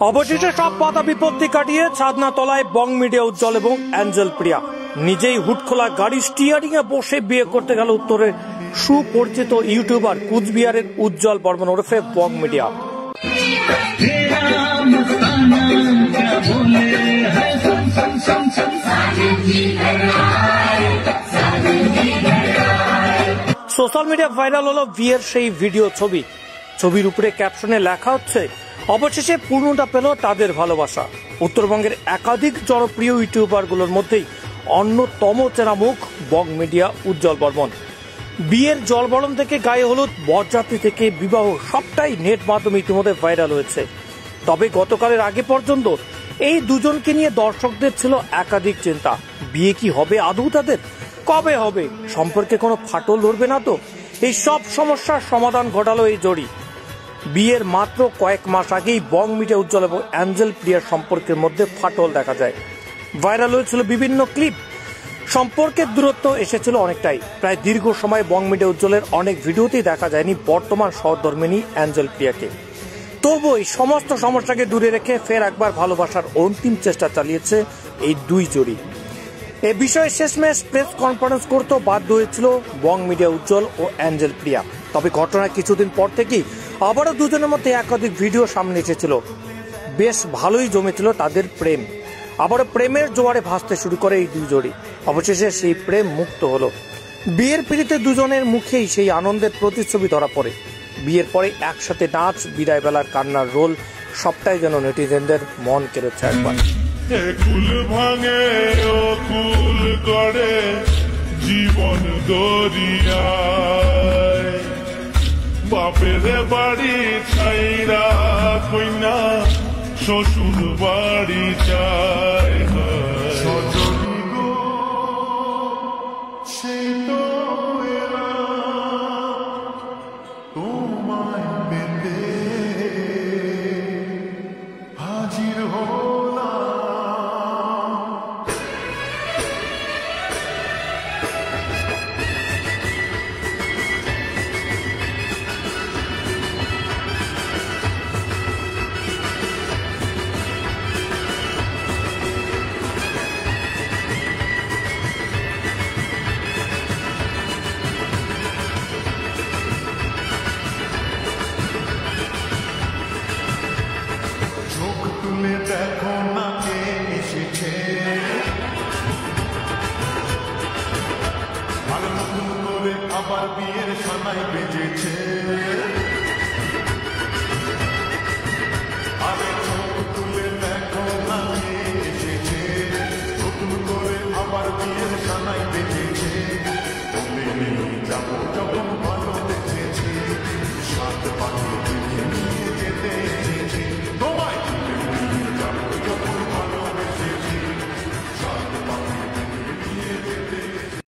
অবশেষে সব বাধা বিপত্তি কাটিয়ে ছাদনা তলায় বং মিডিয়া উজ্জ্বল এবং অ্যাঞ্জেল প্রিয়া নিজেই হুটখোলা গাড়ি স্টিয়ারিং এ বসে বিয়ে করতে গেল উত্তরের সুপরিচিত ইউটিউবার কুচবিহারের উজ্জ্বল বর্মন ওরফে বং মিডিয়া। সোশ্যাল মিডিয়া ভাইরাল হলো বিয়ের সেই ভিডিও ছবির উপরে ক্যাপশনে লেখা হচ্ছে, অবশেষে পূর্ণতা পেল তাদের ভালোবাসা। উত্তরবঙ্গের একাধিক জনপ্রিয় ইউটিউবার গুলোর মধ্যেই অন্যতম চেনা মুখ বং মিডিয়া উজ্জ্বল বর্মন। বিয়ের জলবরণ থেকে গায়ে হলুদ, বরযাত্রী থেকে বিবাহ সবটাই নেট মাধ্যমে ইতিমধ্যে ভাইরাল হয়েছে। তবে গতকালের আগে পর্যন্ত এই দুজনকে নিয়ে দর্শকদের ছিল একাধিক চিন্তা। বিয়ে কি হবে আদৌ তাদের? কবে হবে? সম্পর্কে কোনো ফাটল ধরবে না তো? এই সব সমস্যার সমাধান ঘটালো এই জড়ি। বিয়ের মাত্র কয়েক মাস আগেই বং মিডিয়া উজ্জ্বল এবং অ্যাঞ্জেল প্রিয়ার সম্পর্কের মধ্যে ফাটল দেখা যায়। ভাইরাল হয়েছিল বিভিন্ন ক্লিপ। সম্পর্কের দূরত্ব এসেছিল অনেকটাই। প্রায় দীর্ঘ সময় বং মিডিয়া উজ্জ্বলের অনেক ভিডিওতেই দেখা যায়নি বর্তমান সহধর্মিণী অ্যাঞ্জেল প্রিয়াকে। তবু এই সমস্ত সমস্যাকে দূরে রেখে ফের একবার ভালোবাসার অন্তিম চেষ্টা চালিয়েছে এই দুই জড়ি। এ বিষয়ে শেষমেশ প্রেস কনফারেন্স করতেও বাধ্য হয়েছিল বং মিডিয়া উজ্জ্বল ও অ্যাঞ্জেল প্রিয়া। তবে ঘটনার কিছুদিন পর থেকেই আবারও দুজনের মধ্যে একাধিক ভিডিও সামনে এসেছিল। বেশ ভালোই জমেছিল তাদের প্রেম। আবারও প্রেমের জোয়ারে ভাসতে শুরু করে এই দুই জড়ি। অবশেষে সেই প্রেম মুক্ত হলো। বিয়ের পিড়িতে দুজনের মুখেই সেই আনন্দের প্রতিচ্ছবি ধরা পড়ে। বিয়ের পরে একসাথে নাচ, বিদায় বেলার কান্নার রোল সবটাই যেন নেটিজেনদের মন কেড়েছে একবার। কুল ভাঙে ও কুল গড়ে জীবন দরিয়ায়, বাপের বাড়ি ছাইরা কইনা শ্বশুর বাড়ি যায়। সে তো তোমায় পেতে হাজির হলাম। দেখো না কে এসেছে, আর নতুন করে আবার বিয়ের সানাই বেজেছে।